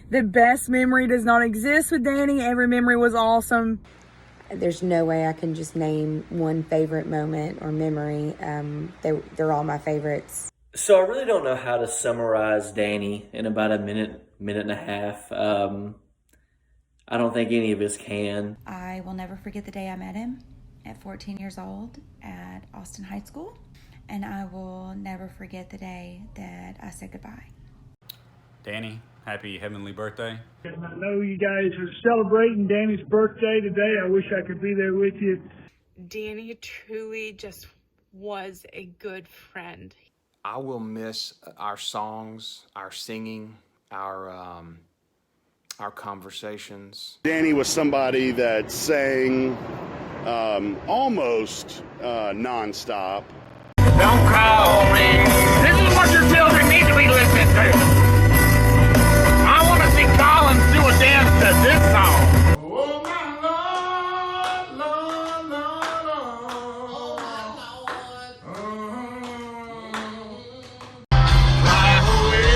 The best memory does not exist with Danny. Every memory was awesome. There's no way I can just name one favorite moment or memory. They're all my favorites. So I really don't know how to summarize Danny in about a minute and a half. I don't think any of us can. I will never forget the day I met him at 14 years old at Austin High School. And I will never forget the day that I said goodbye. Danny, happy heavenly birthday. And I know you guys are celebrating Danny's birthday today. I wish I could be there with you. Danny truly just was a good friend. I will miss our songs, our singing, our conversations. Danny was somebody that sang almost nonstop. Don't call me. This is what your children need to be listening to. I want to see Collins do a dance to this song. Oh, my Lord, Lord, Lord, Lord. Oh, fly away.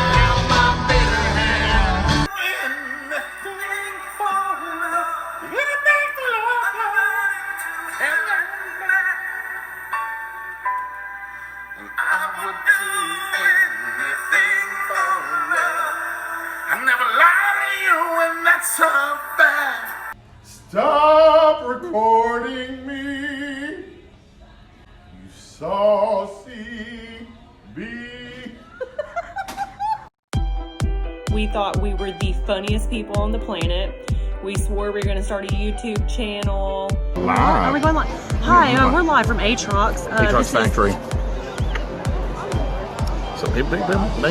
Now my bitter hand. Anything for love. Anything for love. And I would do anything for love. I never lie to you, and that's a fact. Stop recording me. You saw CB. We thought we were the funniest people on the planet. We swore we were going to start a YouTube channel. Live. Are we going live? Hi, we're live from Atrox. Atrox Factory. So they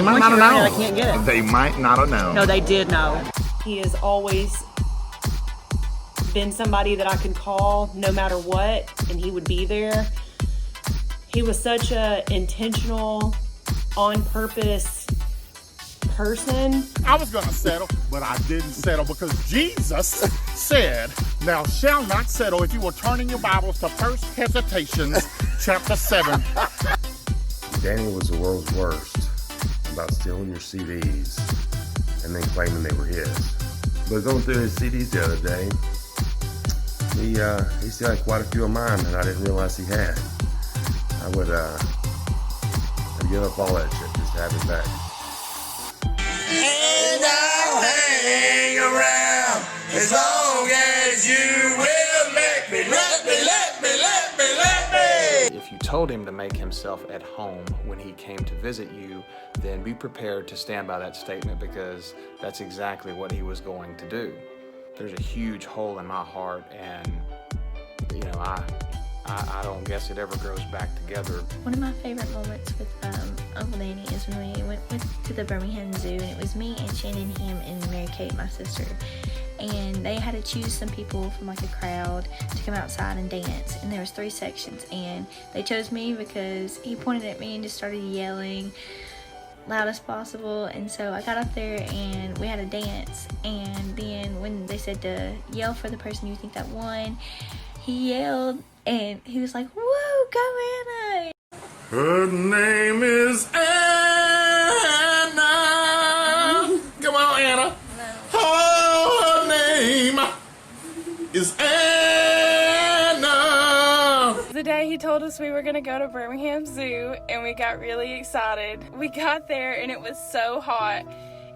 might not have known. I can't get it. They might not have known. No, they did know. He has always been somebody that I could call no matter what, and he would be there. He was such a intentional, on purpose person. I was going to settle, but I didn't settle because Jesus said, "Thou shalt not settle." If you will turn in your Bibles to 1 Hesitations, chapter 7. Danny was the world's worst about stealing your CDs and then claiming they were his. But going through his CDs the other day, he still had quite a few of mine that I didn't realize he had. I would I'd give up all that shit just to have it back. And I'll hang around as long as you will let me. If you told him to make himself at home when he came to visit you, then be prepared to stand by that statement, because that's exactly what he was going to do. There's a huge hole in my heart, and you know, I don't guess it ever grows back together. One of my favorite moments with Uncle Danny is when we went to the Birmingham Zoo, and it was me and Shannon, him, and Mary Kate, my sister. And they had to choose some people from like a crowd to come outside and dance. And there was 3 sections, and they chose me because he pointed at me and just started yelling loud as possible. And so I got up there and we had a dance. And then when they said to yell for the person you think that won, he yelled, and he was like, "Whoa, go Anna!" Her name is Anna. Come on, Anna. Her name is Anna. The day he told us we were going to go to Birmingham Zoo, and we got really excited. We got there and it was so hot,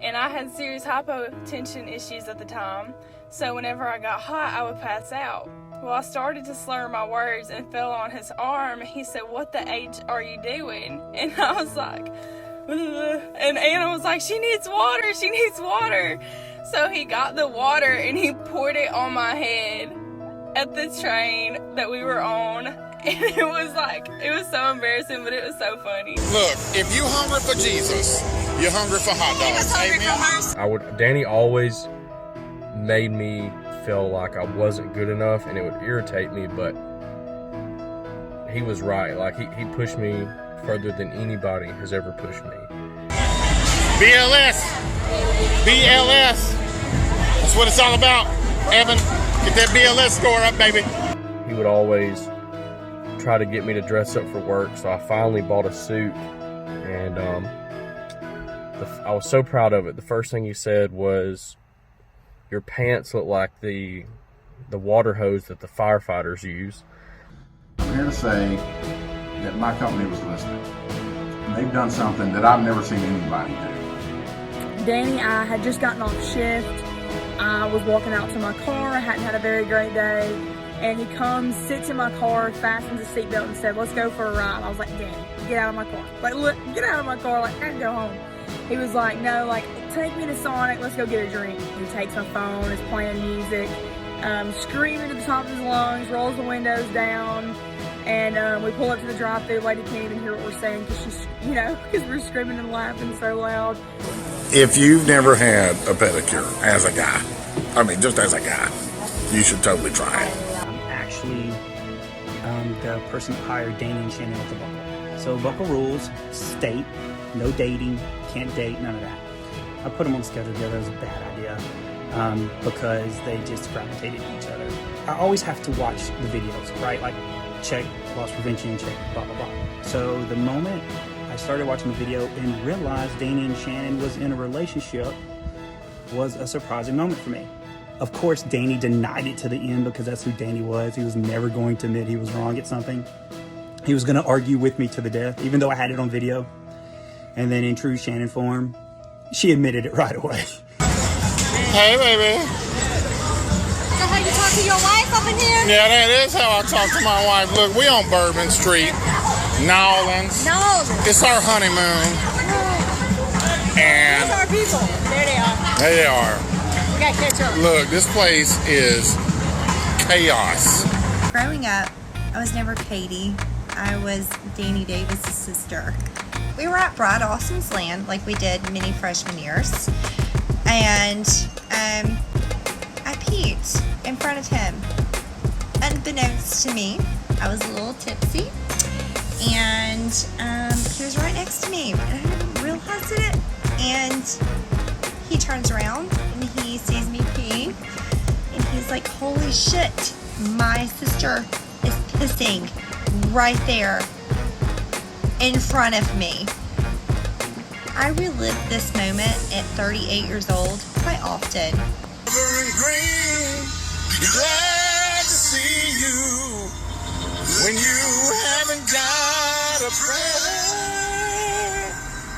and I had serious hypotension issues at the time. So whenever I got hot, I would pass out. Well, I started to slur my words and fell on his arm. He said, "What the H are you doing?" And I was like, "Ugh." And Anna was like, "She needs water, she needs water." So he got the water and he poured it on my head at the train that we were on. And it was so embarrassing, but it was so funny. Look, if you hungry for Jesus, you're hungry for hot dogs. Amen. Danny always made me feel like I wasn't good enough, and it would irritate me, but he was right. Like, he pushed me further than anybody has ever pushed me. BLS. That's what it's all about. Evan, get that BLS score up, baby. He would always try to get me to dress up for work, so I finally bought a suit and I was so proud of it. The first thing he said was, "Your pants look like the water hose that the firefighters use." I'm here to say that my company was listening. They've done something that I've never seen anybody do. Danny, I had just gotten off shift. I was walking out to my car. I hadn't had a very great day. And he comes, sits in my car, fastens his seatbelt and said, "Let's go for a ride." I was like, "Danny, get out of my car." Like, look, get out of my car. Like, I can go home. He was like, "No, like, take me to Sonic. Let's go get a drink." He takes my phone, is playing music, screaming at the top of his lungs, rolls the windows down. And we pull up to the drive-thru. Lady can't even hear what we're saying because she's, because we're screaming and laughing so loud. If you've never had a pedicure as a guy, just as a guy, you should totally try it. I'm actually the person that hired Danny and Shannon at the Buckle. So Buckle rules state no dating, can't date, none of that. I put them on the schedule together. It was a bad idea because they just gravitated to each other. I always have to watch the videos, right? Like, check loss prevention, check blah, blah, blah. So the moment I started watching the video and realized Danny and Shannon was in a relationship was a surprising moment for me. Of course, Danny denied it to the end because that's who Danny was. He was never going to admit he was wrong at something. He was going to argue with me to the death, even though I had it on video. And then in true Shannon form, she admitted it right away. Hey, baby. So how you talk to your wife up in here? Yeah, that is how I talk to my wife. Look, we on Bourbon Street, Nolans. It's our honeymoon. And these are our people. There they are. There they are. We gotta catch up. Look, this place is chaos. Growing up, I was never Katie. I was Danny Davis's sister. We were at Brad Austin's land like we did many freshman years. And I peed in front of him. Unbeknownst to me, I was a little tipsy. And he was right next to me. And I didn't realize it. And he turns around and he sees me peeing. And he's like, "Holy shit, my sister is pissing right there in front of me." I relive this moment at 38 years old quite often. Glad to see you when you haven't got a prayer.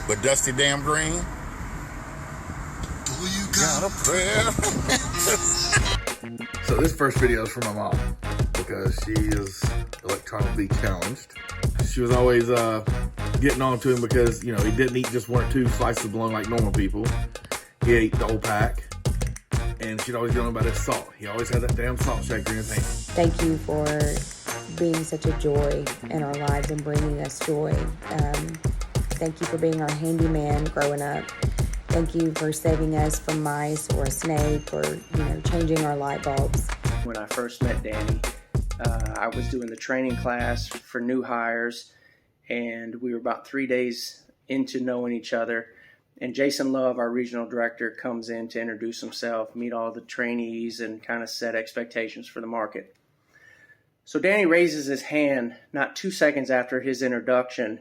But Dusty Damn Green, do you got a prayer? So this first video is for my mom because she is electronically challenged. She was always getting on to him because, he didn't eat just 1 or 2 slices of bologna like normal people. He ate the whole pack. And she'd always get on about his salt. He always had that damn salt shaker in his hand. Thank you for being such a joy in our lives and bringing us joy. Thank you for being our handyman growing up. Thank you for saving us from mice or a snake or, changing our light bulbs. When I first met Danny, I was doing the training class for new hires, and we were about 3 days into knowing each other. And Jason Love, our regional director, comes in to introduce himself, meet all the trainees, and kind of set expectations for the market. So Danny raises his hand not 2 seconds after his introduction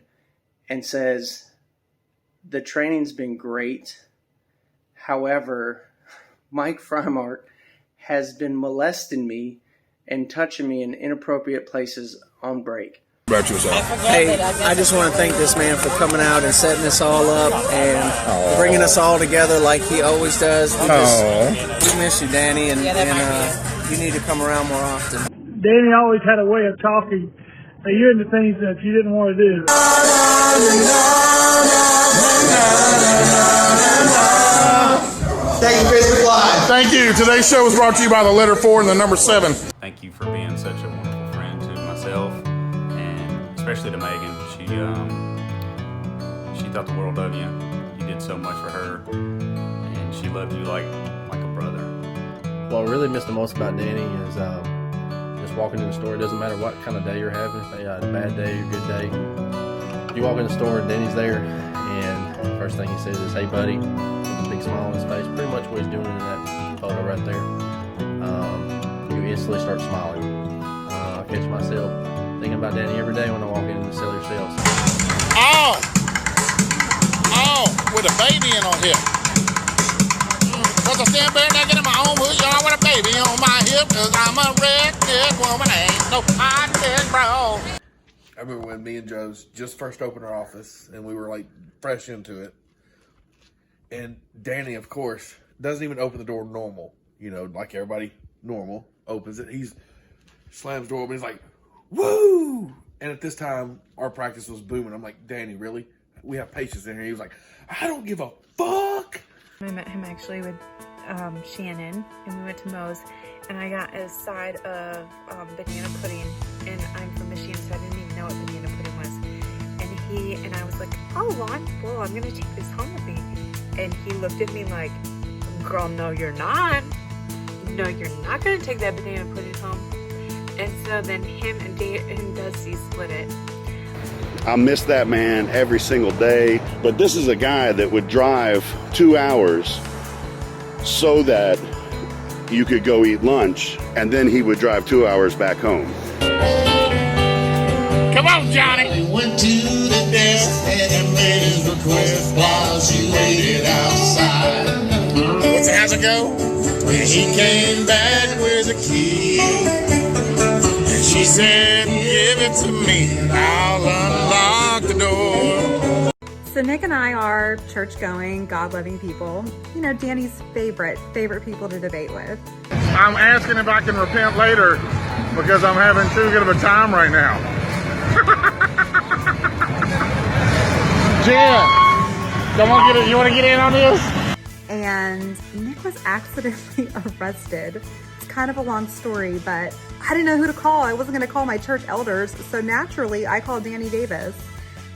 and says, "The training's been great. However, Mike Freimark has been molesting me and touching me in inappropriate places on break." About yourself. Hey, I just want to thank this man for coming out and setting us all up and bringing us all together like he always does. We miss you, Danny, and you need to come around more often. Danny always had a way of talking you into things that you didn't want to do. Thank you, Facebook Live. Thank you. Today's show was brought to you by the letter 4 and the number 7. Thank you for being such a wonderful friend to myself, and especially to Megan. She thought the world of you. You did so much for her, and she loved you like a brother. What I really miss the most about Danny is just walking in the store. It doesn't matter what kind of day you're having, a bad day or good day. You walk in the store and Danny's there, and the first thing he says is, "Hey, buddy," with a big smile on his face. Pretty much what he's doing in that photo right there. You instantly start smiling. I catch myself thinking about Danny every day when I walk in to sell your sales. Oh! with a baby in on hip. Cause I stand bare naked in my own hood yard with a baby on my hip. Cause I'm a redneck woman, ain't no hot neck bro. I remember when me and Joe's just first opened our office and we were like fresh into it. And Danny, of course, doesn't even open the door normal. You know, like everybody normal opens it. He slams the door open. He's like, woo! And at this time, our practice was booming. I'm like, Danny, really? We have patients in here. He was like, I don't give a fuck. I met him actually with Shannon, and we went to Moe's, and I got a side of banana pudding, and I'm from Michigan, so I didn't even know what banana pudding was. And I was like, oh, well, I'm gonna take this home with me. And he looked at me like, girl, no, you're not. No, you're not gonna take that banana pudding home. And so then him and Dusty split it. I miss that man every single day. But this is a guy that would drive 2 hours so that you could go eat lunch, and then he would drive 2 hours back home. Come on, Johnny. He went to the desk and made his request while she waited outside. How's it go? When he came back with a key, and she said, give it to me, I'll unlock the door. So Nick and I are church-going, God-loving people. You know, Danny's favorite people to debate with. I'm asking if I can repent later because I'm having too good of a time right now. Jen, you want to get in on this? And Nick was accidentally arrested. It's kind of a long story, but I didn't know who to call. I wasn't going to call my church elders, so naturally I called Danny Davis,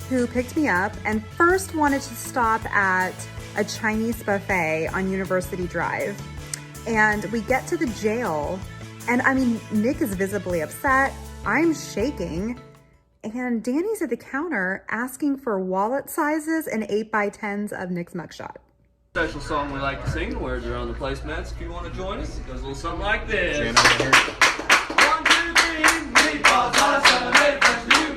who picked me up and first wanted to stop at a Chinese buffet on University Drive. And we get to the jail, and I mean, Nick is visibly upset. I'm shaking. And Danny's at the counter asking for wallet sizes and 8x10s of Nick's mugshot. Special song we like to sing. The words are on the placemats. If you want to join us, it goes a little something like this. 1, 2, 3, meatballs, awesome, made fresh new.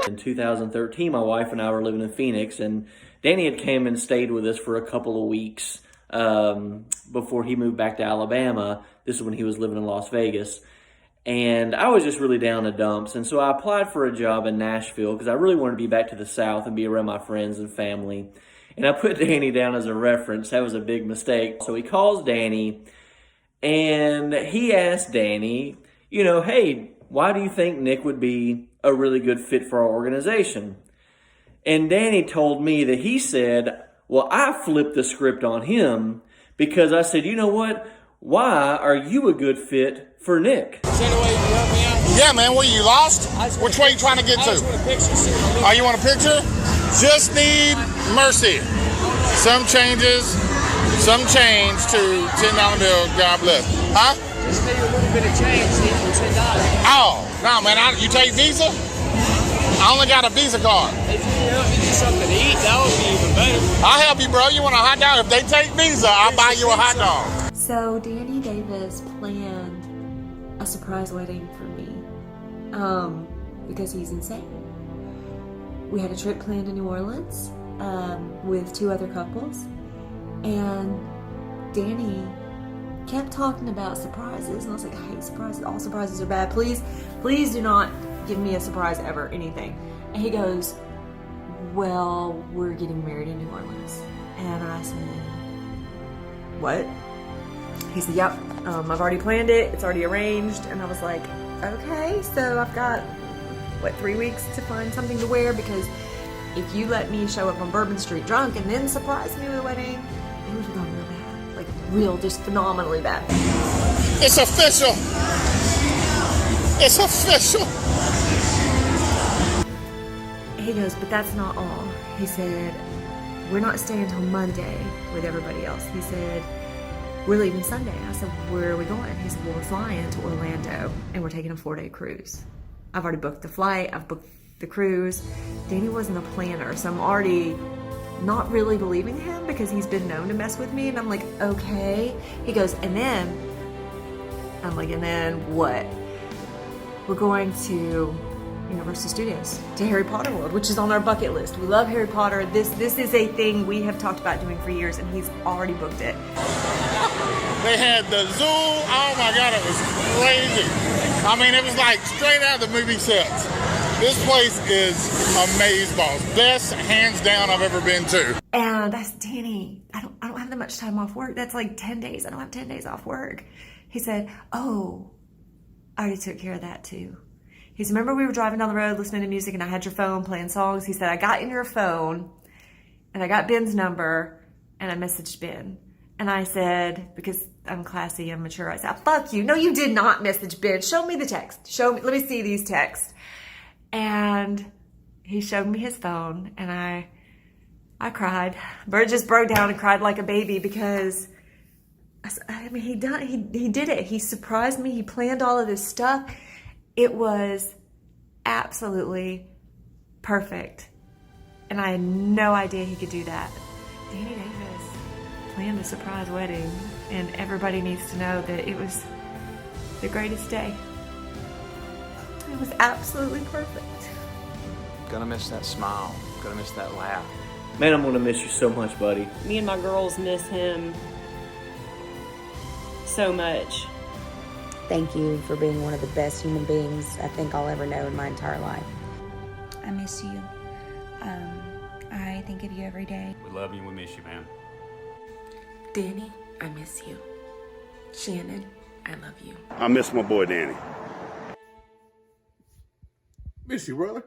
In 2013, my wife and I were living in Phoenix, and Danny had came and stayed with us for a couple of weeks before he moved back to Alabama. This is when he was living in Las Vegas. And I was just really down in the dumps. And so I applied for a job in Nashville because I really wanted to be back to the South and be around my friends and family. And I put Danny down as a reference. That was a big mistake. So he calls Danny, and he asked Danny, you know, hey, why do you think Nick would be a really good fit for our organization? And Danny told me that he said, well, I flipped the script on him because I said, you know what? Why are you a good fit for Nick? Yeah, man, where you lost? Which way you trying to get to? Oh, you want a picture? Just need mercy. Some changes, some change to $10 bill. God bless. Huh? Just need a little bit of change for $10. Oh, no, man, you take Visa? I only got a Visa card. If you can help me get something to eat, that would be even better. I'll help you, bro. You want a hot dog? If they take Visa, I'll buy you a hot dog. So Danny Davis planned a surprise wedding for me because he's insane. We had a trip planned to New Orleans with 2 other couples, and Danny kept talking about surprises, and I was like, I hate surprises. All surprises are bad. Please do not give me a surprise ever, anything. And he goes, well, we're getting married in New Orleans. And I said, what? He said, yep, I've already planned it. It's already arranged. And I was like, okay, so I've got, 3 weeks to find something to wear? Because if you let me show up on Bourbon Street drunk and then surprise me with a wedding, it would have gone real bad. Like, real, just phenomenally bad. It's official. It's official. He goes, but that's not all. He said, we're not staying until Monday with everybody else. He said, we're leaving Sunday. I said, where are we going? He said, well, we're flying to Orlando, and we're taking a 4-day cruise. I've already booked the flight. I've booked the cruise. Danny wasn't a planner, so I'm already not really believing him because he's been known to mess with me. And I'm like, okay. He goes, and then, I'm like, and then what? We're going to Universal Studios, to Harry Potter World, which is on our bucket list. We love Harry Potter. This is a thing we have talked about doing for years, and he's already booked it. They had the zoo. Oh my God, it was crazy. I mean, it was like straight out of the movie sets. This place is amazeballs. Best, hands down, I've ever been to. And that's Danny. I don't have that much time off work. That's like 10 days. I don't have 10 days off work. He said, oh, I already took care of that too. He said, remember we were driving down the road listening to music and I had your phone playing songs? He said, I got in your phone and I got Ben's number and I messaged Ben. And I said, because I'm classy, I'm mature, I said, fuck you. No, you did not message Ben. Show me the text. Show me, let me see these texts. And he showed me his phone and I cried. Bird just broke down and cried like a baby because I mean, he did it. He surprised me. He planned all of this stuff. It was absolutely perfect. And I had no idea he could do that. Danny Davis planned a surprise wedding, and everybody needs to know that it was the greatest day. It was absolutely perfect. Gonna miss that smile. Gonna miss that laugh. Man, I'm gonna miss you so much, buddy. Me and my girls miss him so much. Thank you for being one of the best human beings I think I'll ever know in my entire life. I miss you. I think of you every day. We love you. We miss you, man. Danny, I miss you. Shannon, I love you. I miss my boy Danny. Miss you, brother.